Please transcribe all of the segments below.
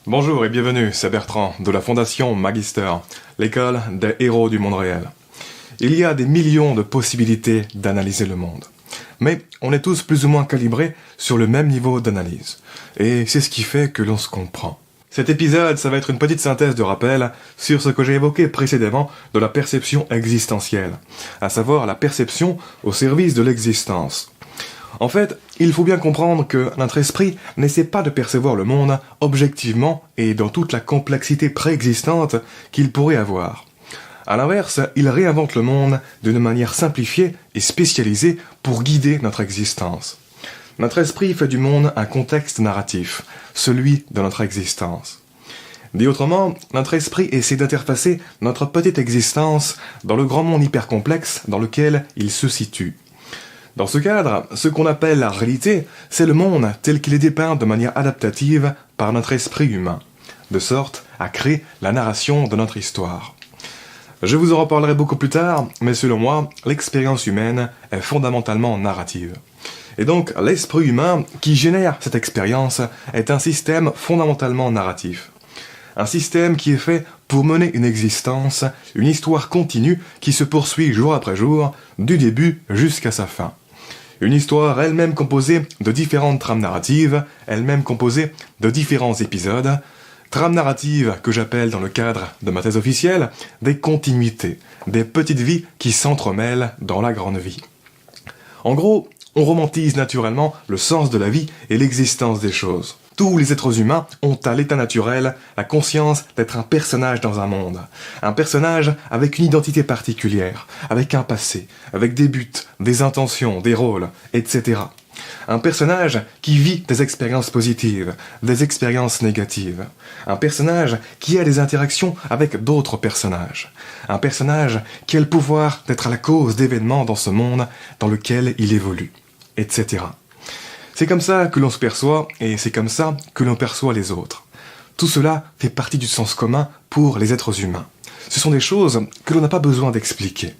Bonjour et bienvenue, c'est Bertrand de la Fondation Magister, l'école des héros du monde réel. Il y a des millions de possibilités d'analyser le monde. Mais on est tous plus ou moins calibrés sur le même niveau d'analyse. Et c'est ce qui fait que l'on se comprend. Cet épisode, ça va être une petite synthèse de rappel sur ce que j'ai évoqué précédemment de la perception existentielle, à savoir la perception au service de l'existence. En fait, il faut bien comprendre que notre esprit n'essaie pas de percevoir le monde objectivement et dans toute la complexité préexistante qu'il pourrait avoir. À l'inverse, il réinvente le monde d'une manière simplifiée et spécialisée pour guider notre existence. Notre esprit fait du monde un contexte narratif, celui de notre existence. Dit autrement, notre esprit essaie d'interfacer notre petite existence dans le grand monde hyper complexe dans lequel il se situe. Dans ce cadre, ce qu'on appelle la réalité, c'est le monde tel qu'il est dépeint de manière adaptative par notre esprit humain, de sorte à créer la narration de notre histoire. Je vous en reparlerai beaucoup plus tard, mais selon moi, l'expérience humaine est fondamentalement narrative. Et donc, l'esprit humain qui génère cette expérience est un système fondamentalement narratif. Un système qui est fait pour mener une existence, une histoire continue qui se poursuit jour après jour, du début jusqu'à sa fin. Une histoire elle-même composée de différentes trames narratives, elle-même composée de différents épisodes, trames narratives que j'appelle dans le cadre de ma thèse officielle des continuités, des petites vies qui s'entremêlent dans la grande vie. En gros, on romantise naturellement le sens de la vie et l'existence des choses. Tous les êtres humains ont à l'état naturel la conscience d'être un personnage dans un monde. Un personnage avec une identité particulière, avec un passé, avec des buts, des intentions, des rôles, etc. Un personnage qui vit des expériences positives, des expériences négatives. Un personnage qui a des interactions avec d'autres personnages. Un personnage qui a le pouvoir d'être à la cause d'événements dans ce monde dans lequel il évolue, etc. C'est comme ça que l'on se perçoit et c'est comme ça que l'on perçoit les autres. Tout cela fait partie du sens commun pour les êtres humains. Ce sont des choses que l'on n'a pas besoin d'expliquer.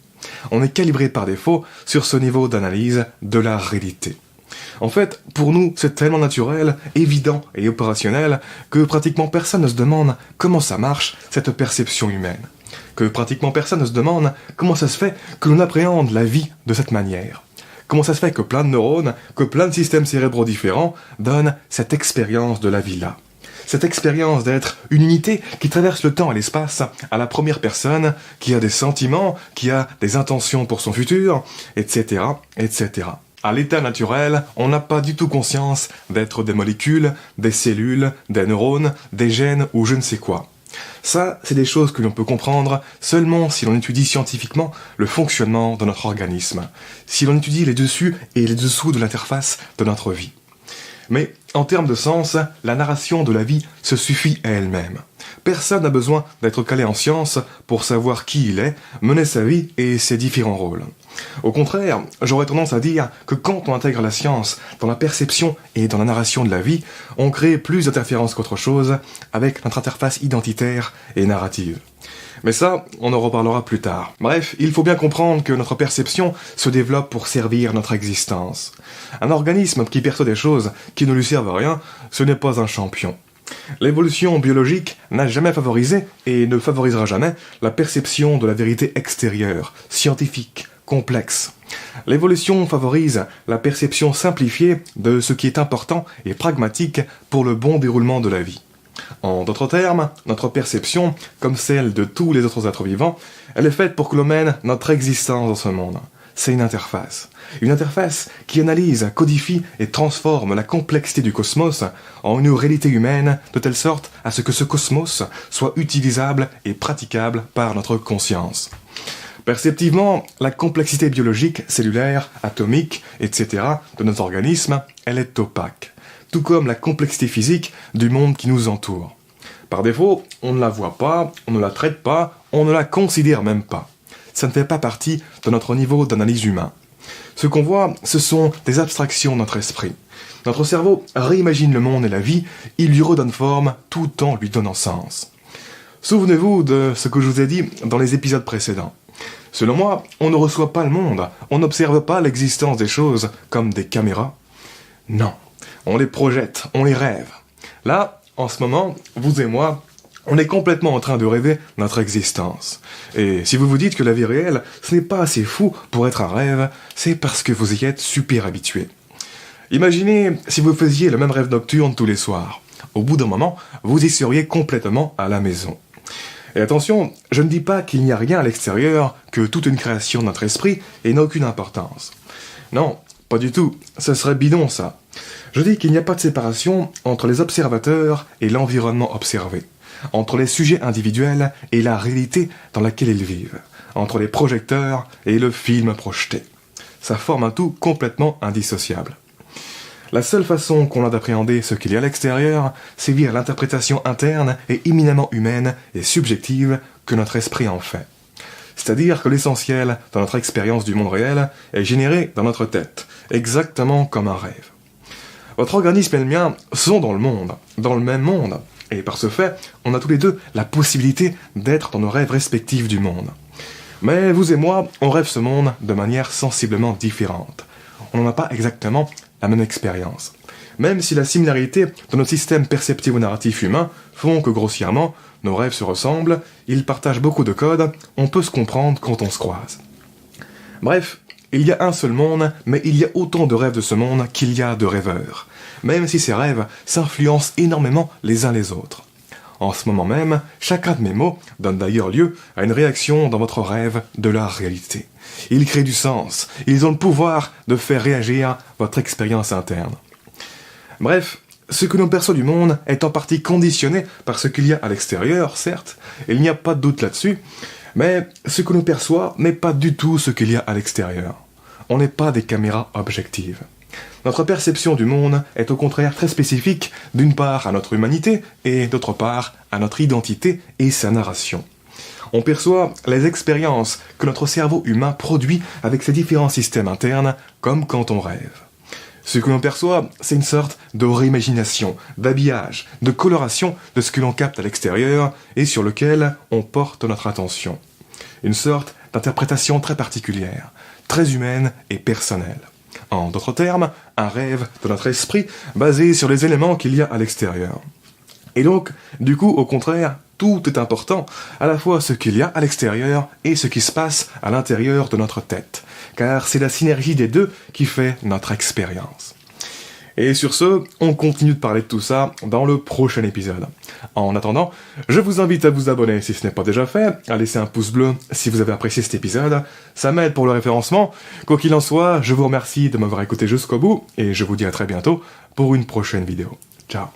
On est calibré par défaut sur ce niveau d'analyse de la réalité. En fait, pour nous, c'est tellement naturel, évident et opérationnel que pratiquement personne ne se demande comment ça marche, cette perception humaine. Que pratiquement personne ne se demande comment ça se fait que l'on appréhende la vie de cette manière. Comment ça se fait que plein de neurones, que plein de systèmes cérébraux différents donnent cette expérience de la vie-là. Cette expérience d'être une unité qui traverse le temps et l'espace à la première personne, qui a des sentiments, qui a des intentions pour son futur, etc., etc. À l'état naturel, on n'a pas du tout conscience d'être des molécules, des cellules, des neurones, des gènes ou je ne sais quoi. Ça, c'est des choses que l'on peut comprendre seulement si l'on étudie scientifiquement le fonctionnement de notre organisme, si l'on étudie les dessus et les dessous de l'interface de notre vie. Mais, en termes de sens, la narration de la vie se suffit à elle-même. Personne n'a besoin d'être calé en sciences pour savoir qui il est, mener sa vie et ses différents rôles. Au contraire, j'aurais tendance à dire que quand on intègre la science dans la perception et dans la narration de la vie, on crée plus d'interférences qu'autre chose avec notre interface identitaire et narrative. Mais ça, on en reparlera plus tard. Bref, il faut bien comprendre que notre perception se développe pour servir notre existence. Un organisme qui perçoit des choses qui ne lui servent à rien, ce n'est pas un champion. L'évolution biologique n'a jamais favorisé et ne favorisera jamais la perception de la vérité extérieure, scientifique, complexe. L'évolution favorise la perception simplifiée de ce qui est important et pragmatique pour le bon déroulement de la vie. En d'autres termes, notre perception, comme celle de tous les autres êtres vivants, elle est faite pour que l'on mène notre existence dans ce monde. C'est une interface. Une interface qui analyse, codifie et transforme la complexité du cosmos en une réalité humaine de telle sorte à ce que ce cosmos soit utilisable et praticable par notre conscience. Perceptivement, la complexité biologique, cellulaire, atomique, etc. de notre organisme, elle est opaque. Tout comme la complexité physique du monde qui nous entoure. Par défaut, on ne la voit pas, on ne la traite pas, on ne la considère même pas. Ça ne fait pas partie de notre niveau d'analyse humain. Ce qu'on voit, ce sont des abstractions de notre esprit. Notre cerveau réimagine le monde et la vie, il lui redonne forme tout en lui donnant sens. Souvenez-vous de ce que je vous ai dit dans les épisodes précédents. Selon moi, on ne reçoit pas le monde, on n'observe pas l'existence des choses comme des caméras. Non. On les projette, on les rêve. Là, en ce moment, vous et moi, on est complètement en train de rêver notre existence. Et si vous vous dites que la vie réelle, ce n'est pas assez fou pour être un rêve, c'est parce que vous y êtes super habitué. Imaginez si vous faisiez le même rêve nocturne tous les soirs. Au bout d'un moment, vous y seriez complètement à la maison. Et attention, je ne dis pas qu'il n'y a rien à l'extérieur, que toute une création de notre esprit et n'a aucune importance. Non, pas du tout, ce serait bidon ça. Je dis qu'il n'y a pas de séparation entre les observateurs et l'environnement observé, entre les sujets individuels et la réalité dans laquelle ils vivent, entre les projecteurs et le film projeté. Ça forme un tout complètement indissociable. La seule façon qu'on a d'appréhender ce qu'il y a à l'extérieur, c'est via l'interprétation interne et éminemment humaine et subjective que notre esprit en fait. C'est-à-dire que l'essentiel dans notre expérience du monde réel est généré dans notre tête, exactement comme un rêve. Votre organisme et le mien sont dans le même monde, et par ce fait, on a tous les deux la possibilité d'être dans nos rêves respectifs du monde. Mais vous et moi, on rêve ce monde de manière sensiblement différente. On n'en a pas exactement la même expérience. Même si la similarité de nos systèmes perceptifs ou narratifs humains font que grossièrement, nos rêves se ressemblent, ils partagent beaucoup de codes, on peut se comprendre quand on se croise. Bref, il y a un seul monde, mais il y a autant de rêves de ce monde qu'il y a de rêveurs, même si ces rêves s'influencent énormément les uns les autres. En ce moment même, chacun de mes mots donne d'ailleurs lieu à une réaction dans votre rêve de la réalité. Ils créent du sens, ils ont le pouvoir de faire réagir votre expérience interne. Bref, ce que l'on perçoit du monde est en partie conditionné par ce qu'il y a à l'extérieur, certes, et il n'y a pas de doute là-dessus, mais ce que l'on perçoit n'est pas du tout ce qu'il y a à l'extérieur. On n'est pas des caméras objectives. Notre perception du monde est au contraire très spécifique, d'une part à notre humanité, et d'autre part à notre identité et sa narration. On perçoit les expériences que notre cerveau humain produit avec ses différents systèmes internes, comme quand on rêve. Ce que l'on perçoit, c'est une sorte de réimagination, d'habillage, de coloration de ce que l'on capte à l'extérieur et sur lequel on porte notre attention. Une sorte d'interprétation très particulière, très humaine et personnelle. En d'autres termes, un rêve de notre esprit basé sur les éléments qu'il y a à l'extérieur. Et donc, du coup, au contraire, tout est important, à la fois ce qu'il y a à l'extérieur et ce qui se passe à l'intérieur de notre tête, car c'est la synergie des deux qui fait notre expérience. Et sur ce, on continue de parler de tout ça dans le prochain épisode. En attendant, je vous invite à vous abonner si ce n'est pas déjà fait, à laisser un pouce bleu si vous avez apprécié cet épisode, ça m'aide pour le référencement. Quoi qu'il en soit, je vous remercie de m'avoir écouté jusqu'au bout, et je vous dis à très bientôt pour une prochaine vidéo. Ciao.